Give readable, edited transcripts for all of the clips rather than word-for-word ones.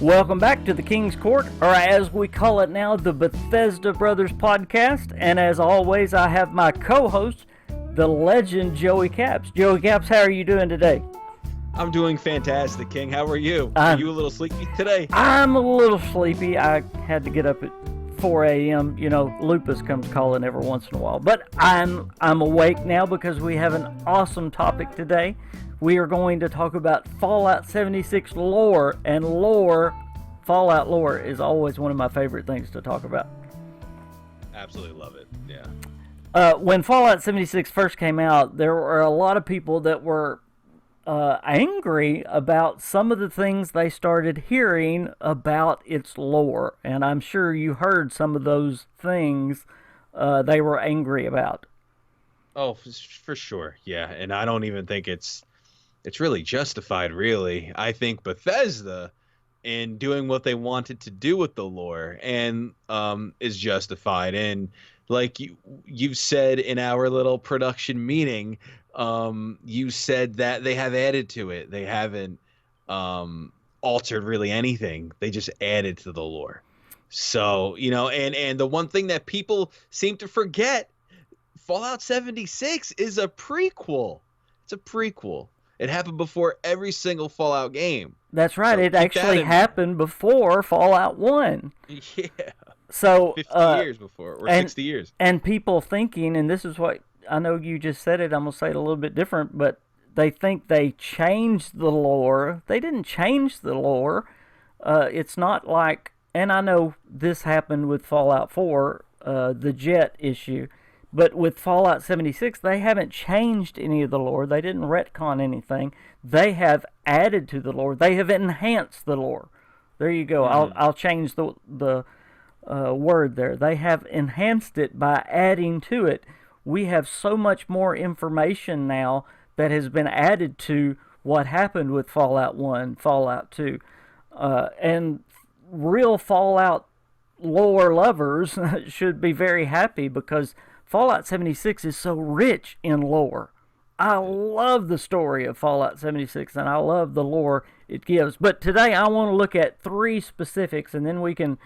Welcome back to the KingsCourt, or as we call it now, the Bethesda Brothers podcast. And as always, I have my co-host, the legend Joey Caps. Joey Caps, how are you doing today? I'm doing fantastic, King. How are you? Are you a little sleepy today? I'm a little sleepy. I had to get up at 4 a.m. You know, lupus comes calling every once in a while. But I'm awake now because we have an awesome topic today. We are going to talk about Fallout 76 lore, and Fallout lore is always one of my favorite things to talk about. Absolutely love it, yeah. When Fallout 76 first came out, there were a lot of people that were angry about some of the things they started hearing about its lore, and I'm sure you heard some of those things they were angry about. Oh, for sure, yeah, and I don't even think it's really justified, really. I think Bethesda, in doing what they wanted to do with the lore, and is justified. And like you said in our little production meeting, you said that they have added to it. They haven't altered really anything. They just added to the lore. So, you know, and the one thing that people seem to forget, Fallout 76 is a prequel. It's a prequel. It happened before every single Fallout game. That's right. So it actually happened before Fallout 1. Yeah. So 50 years before, or 60 years. And people thinking, and this is what, I know you just said it, I'm going to say it a little bit different, but they think they changed the lore. They didn't change the lore. It's not like, and I know this happened with Fallout 4, the jet issue. But with Fallout 76, they haven't changed any of the lore. They didn't retcon anything. They have added to the lore. They have enhanced the lore. There you go. I'll change the word there. They have enhanced it by adding to it. We have so much more information now that has been added to what happened with Fallout 1, Fallout 2. And real Fallout lore lovers should be very happy because Fallout 76 is so rich in lore. I love the story of Fallout 76, and I love the lore it gives. But today I want to look at 3 specifics, and then we can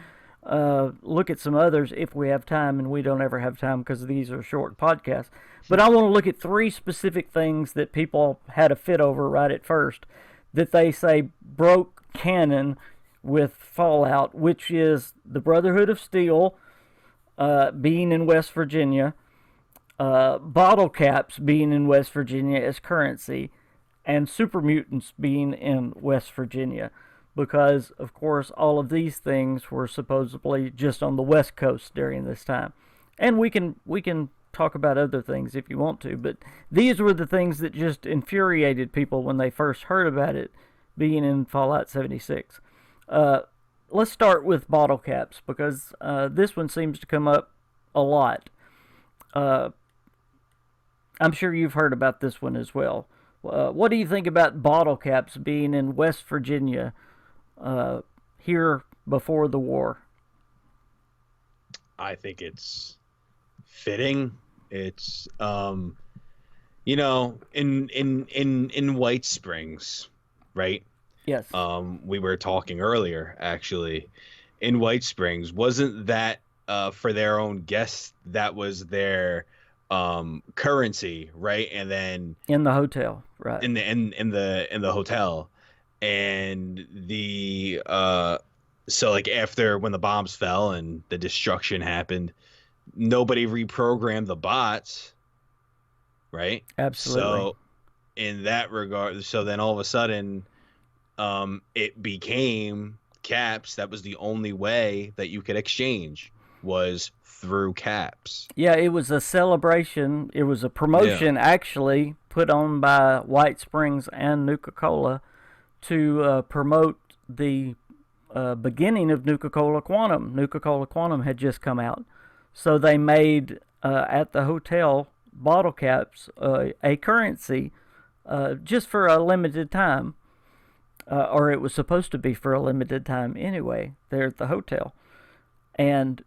look at some others if we have time, and we don't ever have time because these are short podcasts. But I want to look at 3 specific things that people had a fit over right at first, that they say broke canon with Fallout, which is the Brotherhood of Steel, being in West Virginia, bottle caps being in West Virginia as currency, and Super Mutants being in West Virginia, because of course all of these things were supposedly just on the West Coast during this time. And we can talk about other things if you want to, but these were the things that just infuriated people when they first heard about it being in Fallout 76. Let's start with bottle caps, because this one seems to come up a lot. I'm sure you've heard about this one as well. What do you think about bottle caps being in West Virginia here before the war? I think it's fitting. It's you know, in White Springs, right? Yes. We were talking earlier, actually, in White Springs. Wasn't that for their own guests? That was their currency, right? And then in the hotel, right? In the hotel, and the so like after when the bombs fell and the destruction happened, nobody reprogrammed the bots, right? Absolutely. So in that regard, so then all of a sudden, it became caps. That was the only way that you could exchange, was through caps. Yeah, it was a celebration. It was a promotion, actually, put on by White Springs and Nuka-Cola to promote the beginning of Nuka-Cola Quantum. Nuka-Cola Quantum had just come out. So they made, at the hotel, bottle caps a currency just for a limited time. Or it was supposed to be for a limited time anyway, there at the hotel. And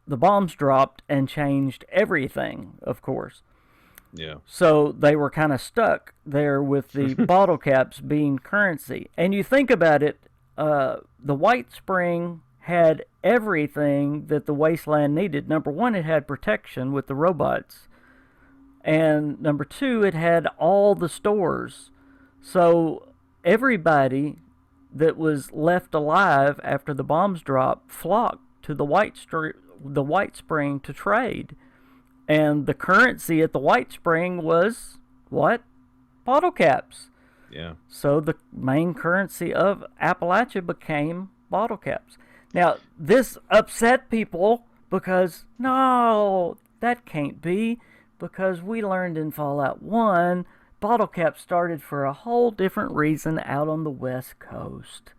the bombs dropped and changed everything, of course. Yeah. So they were kind of stuck there with the bottle caps being currency. And you think about it, the White Spring had everything that the Wasteland needed. Number one, it had protection with the robots. And number two, it had all the stores. So everybody that was left alive after the bombs dropped flocked to the White Spring to trade. And the currency at the White Spring was what? Bottle caps. Yeah. So the main currency of Appalachia became bottle caps. Now, this upset people because, no, that can't be, because we learned in Fallout 1, bottle caps started for a whole different reason out on the West Coast.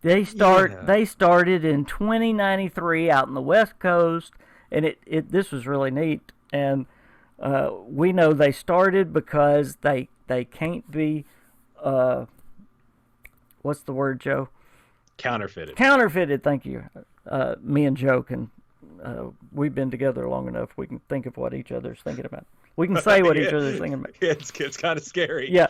They started in 2093 out on the West Coast, and this was really neat. And we know they started because they can't be, what's the word, Joe? Counterfeited. Counterfeited, thank you. Me and Joe we've been together long enough, we can think of what each other's thinking about. We can say what each other's thinking about. It's kind of scary. Yeah.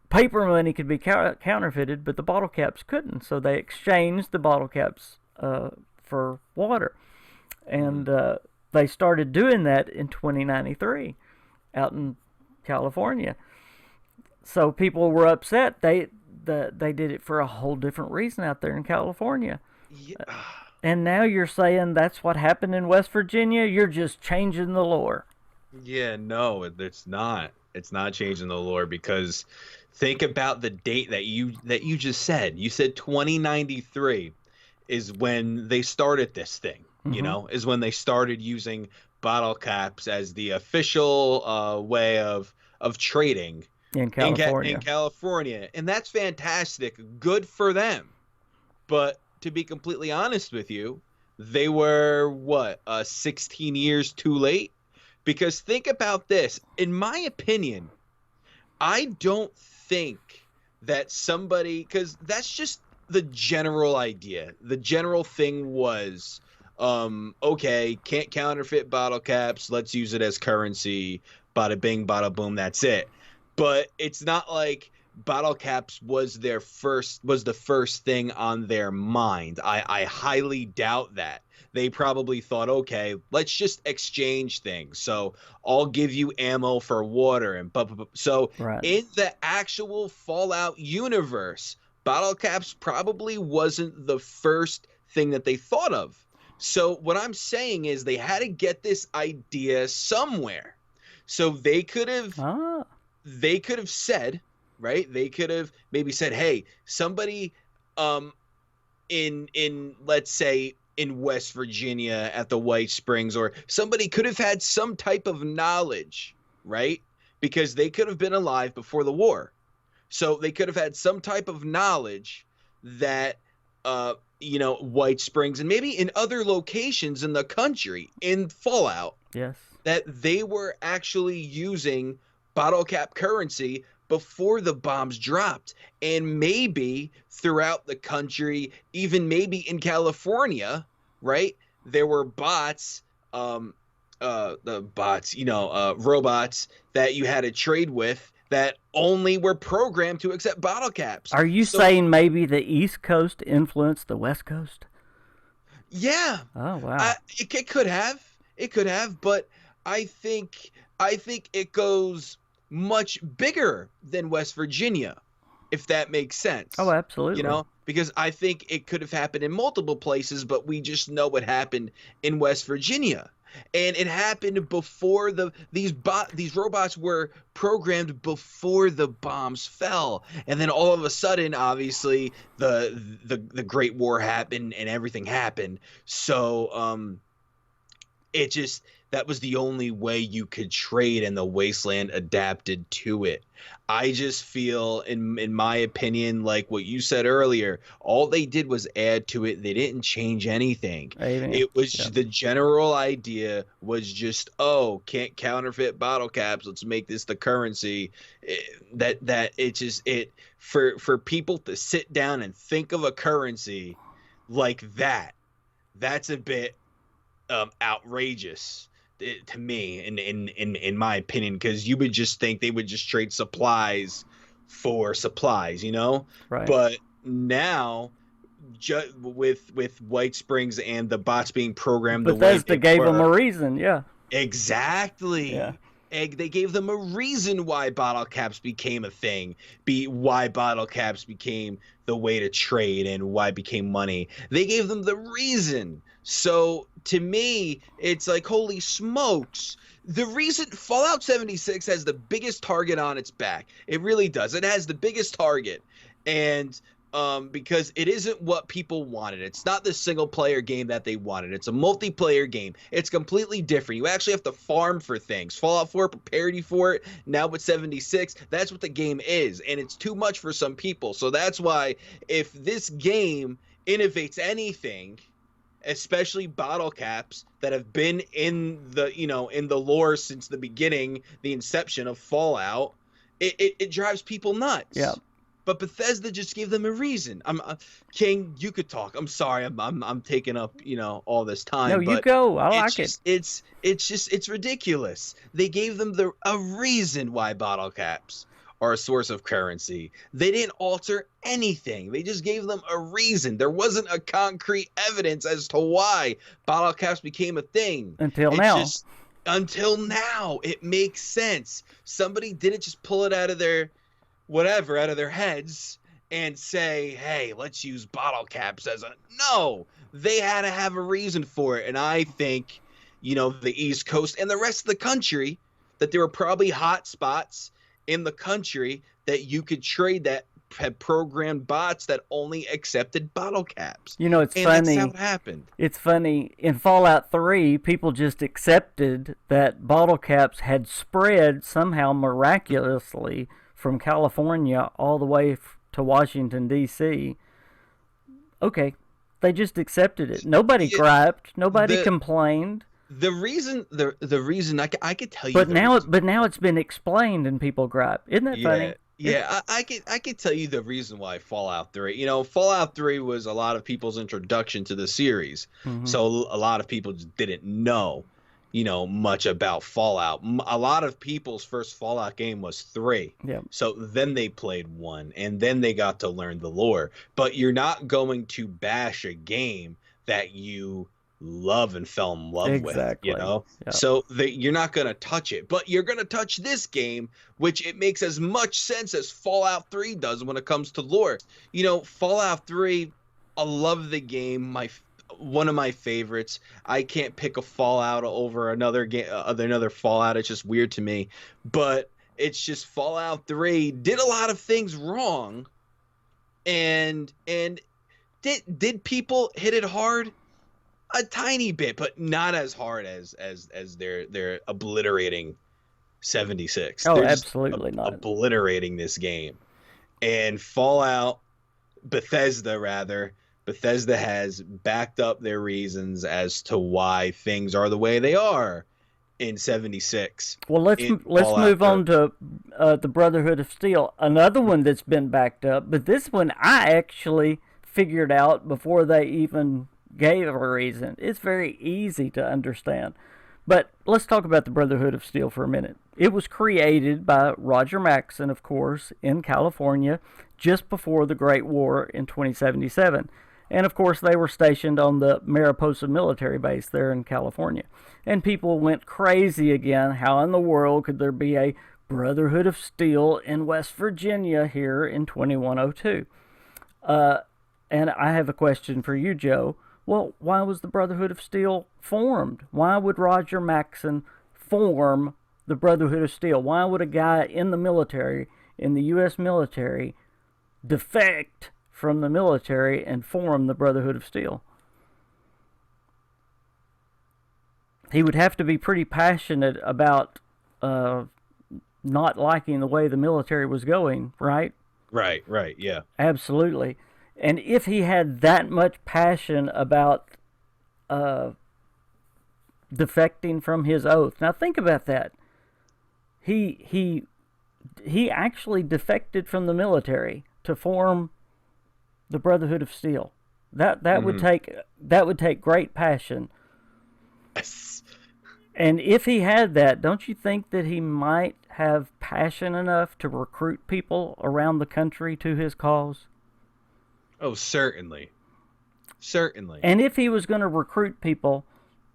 Paper money could be counterfeited, but the bottle caps couldn't. So they exchanged the bottle caps for water. And they started doing that in 2093 out in California. So people were upset. They did it for a whole different reason out there in California. Yeah. And now you're saying that's what happened in West Virginia? You're just changing the lore. Yeah, no, it's not. It's not changing the lore, because think about the date that you just said. You said 2093 is when they started this thing. You know, is when they started using bottle caps as the official way of trading in California. In California, and that's fantastic. Good for them. But to be completely honest with you, they were 16 years too late. Because think about this. In my opinion, I don't think that somebody, because that's just the general idea. The general thing was, okay, can't counterfeit bottle caps. Let's use it as currency. Bada bing, bada boom. That's it. But it's not like bottle caps was the first thing on their mind. I highly doubt that. They probably thought, okay, let's just exchange things. So I'll give you ammo for water and so right. In the actual Fallout universe, bottle caps probably wasn't the first thing that they thought of. So what I'm saying is they had to get this idea somewhere. So they could have said, right? They could have maybe said, hey, somebody in let's say in West Virginia at the White Springs, or somebody could have had some type of knowledge, right? Because they could have been alive before the war. So they could have had some type of knowledge that White Springs and maybe in other locations in the country in Fallout, yes, that they were actually using bottle cap currency before the bombs dropped. And maybe throughout the country, even maybe in California, right, there were bots, robots that you had to trade with that only were programmed to accept bottle caps. Are you saying maybe the East Coast influenced the West Coast? Yeah. Oh, wow. It could have. It could have, but I think it goes much bigger than West Virginia, if that makes sense. Oh, absolutely. Because I think it could have happened in multiple places, but we just know what happened in West Virginia. And it happened before these robots were programmed before the bombs fell. And then all of a sudden, obviously, the Great War happened and everything happened. So that was the only way you could trade, and the Wasteland adapted to it. I just feel, in my opinion, like what you said earlier, all they did was add to it. They didn't change anything. It was the general idea was just, can't counterfeit bottle caps. Let's make this the currency. For people to sit down and think of a currency like that, that's a bit outrageous to me, in my opinion, because you would just think they would just trade supplies for supplies, Right. But now, with White Springs and the bots being programmed the way Bethesda they gave them were, a reason, yeah. Yeah. exactly. They gave them a reason why bottle caps became a thing, why bottle caps became the way to trade and why it became money. They gave them the reason. So to me, it's like, holy smokes. The reason Fallout 76 has the biggest target on its back. It really does. It has the biggest target. And because it isn't what people wanted. It's not the single player game that they wanted. It's a multiplayer game. It's completely different. You actually have to farm for things. Fallout 4 prepared you for it. Now with 76, that's what the game is. And it's too much for some people. So that's why if this game innovates anything, especially bottle caps that have been in the lore since the beginning, the inception of Fallout, it drives people nuts. Yeah. But Bethesda just gave them a reason. King, you could talk. I'm sorry, I'm taking up all this time. No, you go. I like it. It's ridiculous. They gave them a reason why bottle caps are a source of currency. They didn't alter anything. They just gave them a reason. There wasn't a concrete evidence as to why bottle caps became a thing. Until now. Until now, it makes sense. Somebody didn't just pull it out of their heads and say, hey, let's use bottle caps no, they had to have a reason for it. And I think, the East Coast and the rest of the country, that there were probably hot spots in the country that you could trade that had programmed bots that only accepted bottle caps. It's and funny. That's how it happened. It's funny. In Fallout 3, people just accepted that bottle caps had spread somehow miraculously from California all the way to Washington, D.C. Okay, they just accepted it. Nobody griped. Nobody complained. The reason I could tell you. But now it's been explained and people gripe. Isn't that funny? Yeah, I could tell you the reason why Fallout 3. Fallout 3 was a lot of people's introduction to the series. Mm-hmm. So a lot of people just didn't know, much about Fallout. A lot of people's first Fallout game was 3. Yeah. So then they played 1 and then they got to learn the lore. But you're not going to bash a game that you love and fell in love with, Yep. So you're not going to touch it, but you're going to touch this game, which it makes as much sense as Fallout 3 does when it comes to lore. Fallout 3, I love the game. One of my favorites. I can't pick a Fallout over another game, another Fallout. It's just weird to me, but it's just Fallout 3 did a lot of things wrong, and did people hit it hard? A tiny bit, but not as hard as they're obliterating 76. Oh, absolutely not. Obliterating this game. And Bethesda has backed up their reasons as to why things are the way they are in 76. Well, let's move on to the Brotherhood of Steel. Another one that's been backed up, but this one I actually figured out before they even gave a reason. It's very easy to understand. But let's talk about the Brotherhood of Steel for a minute. It was created by Roger Maxson, of course, in California just before the Great War in 2077. And of course, they were stationed on the Mariposa military base there in California. And people went crazy again. How in the world could there be a Brotherhood of Steel in West Virginia here in 2102? And I have a question for you, Joe. Well, why was the Brotherhood of Steel formed? Why would Roger Maxson form the Brotherhood of Steel? Why would a guy in the military, in the U.S. military, defect from the military and form the Brotherhood of Steel? He would have to be pretty passionate about not liking the way the military was going, right? Right, yeah. Absolutely. And if he had that much passion about defecting from his oath, now think about that. He actually defected from the military to form the Brotherhood of Steel. That would take great passion. Yes. And if he had that, don't you think that he might have passion enough to recruit people around the country to his cause? Oh, certainly. Certainly. And if he was going to recruit people,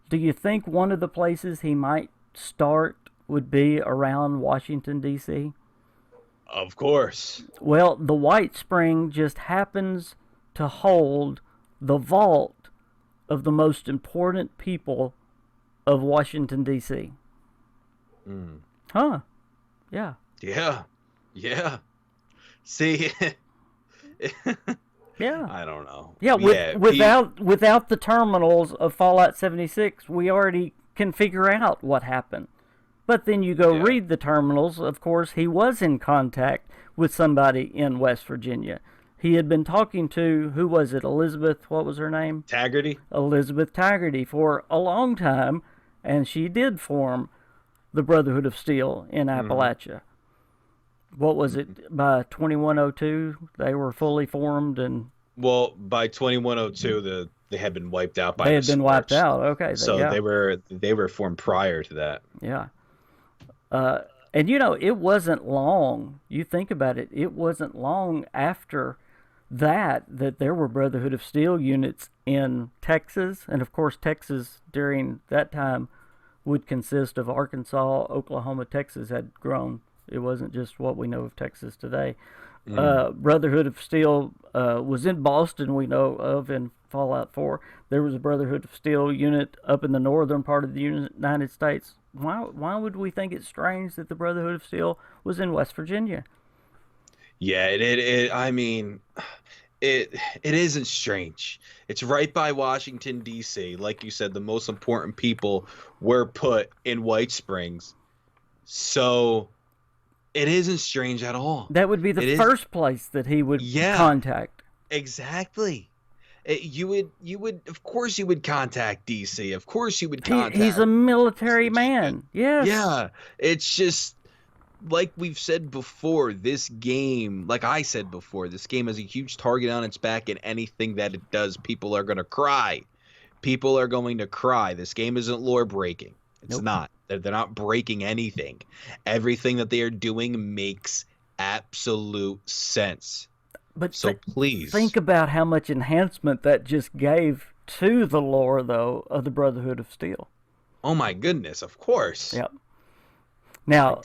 do you think one of the places he might start would be around Washington, D.C.? Of course. Well, the White Spring just happens to hold the vault of the most important people of Washington, D.C. Mm. Huh. Yeah. Yeah. Yeah. See, Yeah. I don't know. Yeah, Yeah. without the terminals of Fallout 76, we already can figure out what happened. But then you go Yeah. read the terminals. Of course, he was in contact with somebody in West Virginia. He had been talking to, who was it, Elizabeth, what was her name? Taggarty. Elizabeth Taggarty for a long time, and she did form the Brotherhood of Steel in Appalachia. What was it, by 2102 they were fully formed, and Well, by 2102, they had been wiped out by they the had been wiped Scorch. out. Okay, So yeah, they were formed prior to that. yeah. And you know, it wasn't long. You think about it, it wasn't long after that there were Brotherhood of Steel units in Texas, and of course, Texas during that time would consist of Arkansas, Oklahoma, Texas had grown. It wasn't just what we know of Texas today. Brotherhood of Steel was in Boston, we know of, in Fallout 4. There was a Brotherhood of Steel unit up in the northern part of the United States. Why would we think it's strange that the Brotherhood of Steel was in West Virginia? Yeah, I mean, it isn't strange. It's right by Washington, D.C. Like you said, the most important people were put in White Springs. So it isn't strange at all. That would be the It is, first place that he would yeah, contact. exactly. You would, of course, you would contact DC. Of course, you would He's contact a military Washington. man. Yes. Yeah, it's just like we've said before. This game, like I said before, this game has a huge target on its back, and anything that it does, people are gonna cry. People are going to cry. This game isn't lore breaking. It's Nope. not. They're not breaking anything. Everything that they are doing makes absolute sense. But So please. think about how much enhancement that just gave to the lore, though, of the Brotherhood of Steel. Oh my goodness, of course. Yep. Now,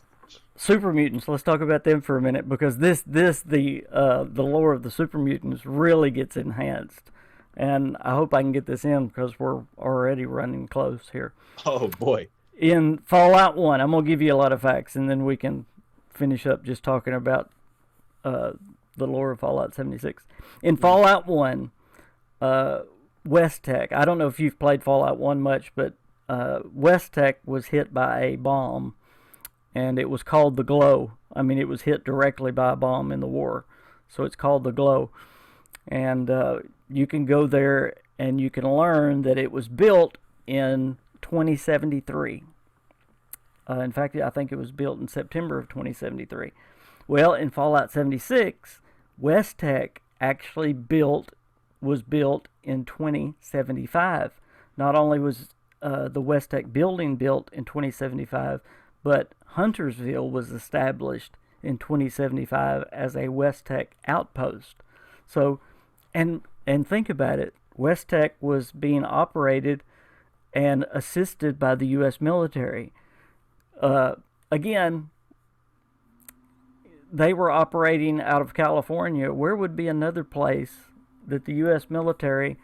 Super Mutants. Let's talk about them for a minute, because the lore of the Super Mutants really gets enhanced, and I hope I can get this in because we're already running close here. Oh boy. In Fallout 1, I'm gonna give you a lot of facts, and then we can finish up just talking about the lore of Fallout 76. In Fallout 1, West Tech. I don't know if you've played Fallout 1 much, but West Tech was hit by a bomb, and it was called the Glow. I mean, it was hit directly by a bomb in the war, so it's called the Glow. And you can go there and you can learn that it was built in 2073. In fact, I think it was built in September of 2073. Well, in Fallout 76, West Tech actually was built in 2075. Not only was the West Tech building built in 2075, but Huntersville was established in 2075 as a West Tech outpost. So, and think about it, West Tech was being operated and assisted by the U.S. military. Again, they were operating out of California. Where would be another place that the U.S. military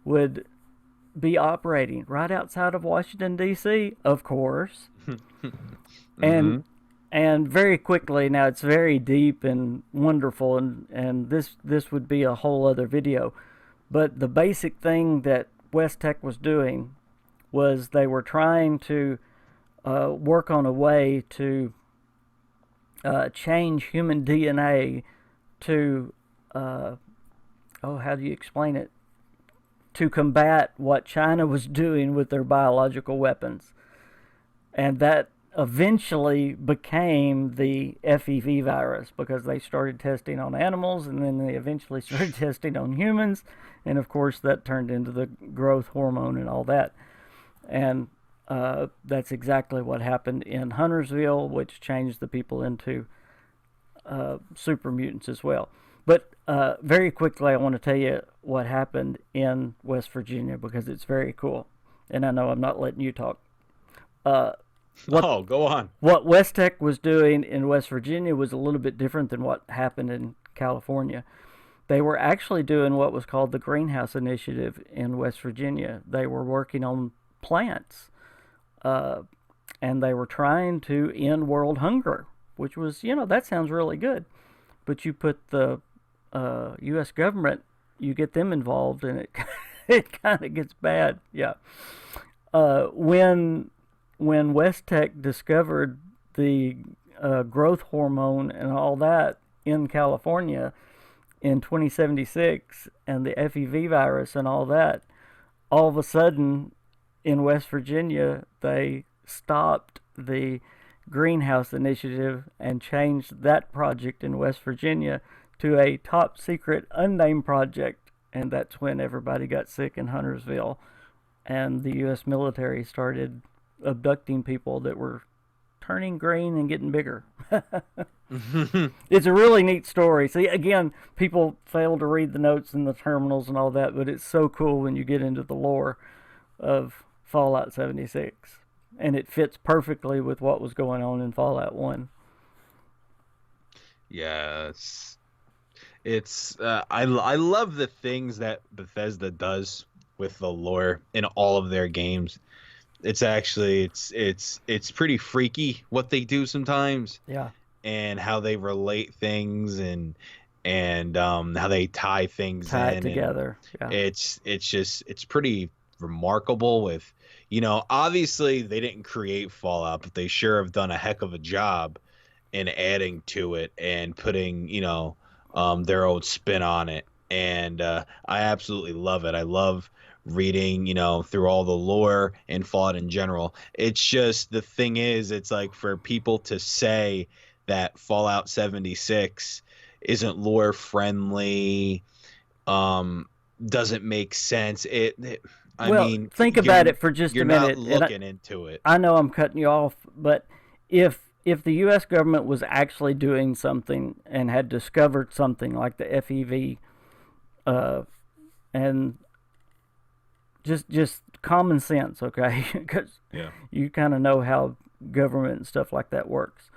would be operating? Right outside of Washington, D.C., of course. And very quickly, now it's very deep and wonderful, and this would be a whole other video. But the basic thing that West Tech was doing was they were trying to work on a way to change human DNA to, how do you explain it? To combat what China was doing with their biological weapons. And that eventually became the FEV virus, because they started testing on animals, and then they eventually started testing on humans, and of course that turned into the growth hormone and all that. And that's exactly what happened in Huntersville, which changed the people into super mutants as well. But Very quickly, I want to tell you what happened in West Virginia because it's very cool. And I know I'm not letting you talk. Uh, what Oh, go on. what West Tech was doing in West Virginia was a little bit different than what happened in California. They were actually doing what was called the Greenhouse Initiative in West Virginia. They were working on plants, uh, and they were trying to end world hunger, which was, that sounds really good. But you put the U.S. government, you get them involved, and it it kind of gets bad. Yeah. When West Tech discovered the growth hormone and all that in California in 2076 and the FEV virus and all that, all of a sudden in West Virginia they stopped the greenhouse initiative and changed that project in West Virginia to a top secret unnamed project, and that's when everybody got sick in Huntersville and the US military started abducting people that were turning green and getting bigger. It's a really neat story. See, again, people fail to read the notes and the terminals and all that, but it's so cool when you get into the lore of Fallout 76. And it fits perfectly with what was going on in Fallout 1. Yes. I love the things that Bethesda does with the lore in all of their games. It's actually it's pretty freaky what they do sometimes. Yeah. And how they relate things and how they tie things Tie in it together. Yeah. It's pretty remarkable with, obviously they didn't create Fallout, but they sure have done a heck of a job in adding to it and putting, their own spin on it. And I absolutely love it. I love reading, through all the lore and Fallout in general. It's just, the thing is, it's like for people to say that Fallout 76 isn't lore friendly, doesn't make sense. I mean, think about it for just a minute. You're not looking into it. I know I'm cutting you off, but if the U.S. government was actually doing something and had discovered something like the FEV, and just common sense, okay, because you kind of know how government and stuff like that works.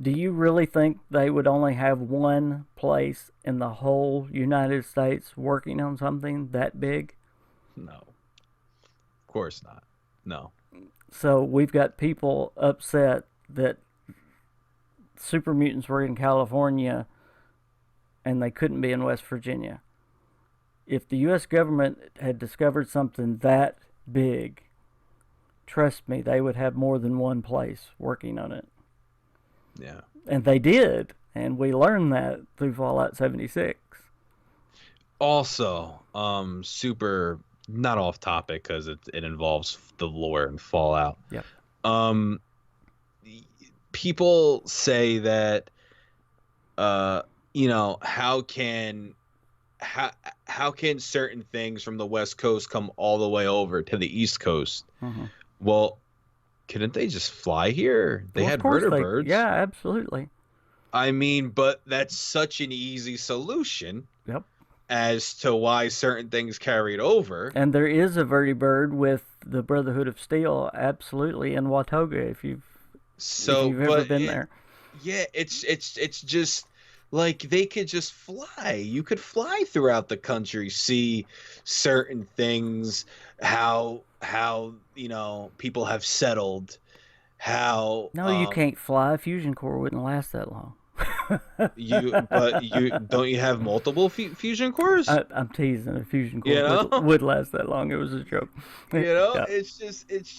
Do you really think they would only have one place in the whole United States working on something that big? No. Of course not. No. So we've got people upset that Super Mutants were in California and they couldn't be in West Virginia. If the U.S. government had discovered something that big, trust me, they would have more than one place working on it. Yeah. And they did, and we learned that through Fallout 76. Also, super not off topic because it involves the lore and Fallout. Yep. People say that, how can certain things from the West Coast come all the way over to the East Coast? Mm-hmm. Well, couldn't they just fly here? They had vertibirds. Yeah, absolutely. I mean, but that's such an easy solution. Yep. As to why certain things carried over. And there is a vertibird with the Brotherhood of Steel, absolutely, in Watoga, if you've ever been there. Yeah, it's just like they could just fly. You could fly throughout the country, see certain things, how people have settled, how No, you can't fly. Fusion core wouldn't last that long. you don't you have multiple fusion cores? I'm teasing. A fusion core would last that long. It was a joke. Yeah. It's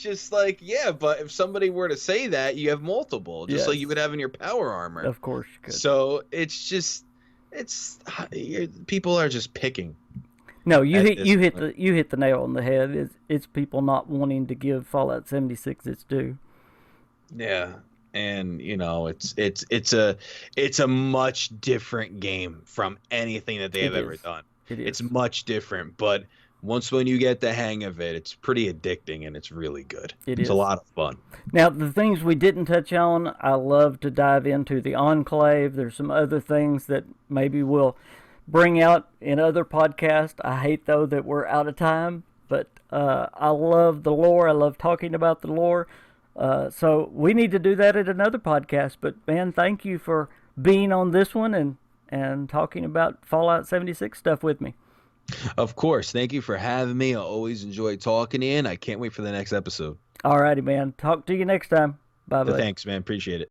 just like, yeah, but if somebody were to say that, you have multiple, just like you would have in your power armor. Of course you could. So people are just picking. No, you hit the nail on the head. It's people not wanting to give Fallout 76 its due. Yeah. And it's a much different game from anything that they have ever done. It is. It's much different, but once when you get the hang of it, it's pretty addicting and it's really good. It It's a is. lot of fun. Now, the things we didn't touch on, I love to dive into the Enclave. There's some other things that maybe we'll bring out in other podcasts. I hate, though, that we're out of time, but I love the lore. I love talking about the lore. So we need to do that at another podcast. But, man, thank you for being on this one and talking about Fallout 76 stuff with me. Of course. Thank you for having me. I always enjoy talking to you, and I can't wait for the next episode. Alrighty, man. Talk to you next time. Bye, bye. Thanks, man. Appreciate it.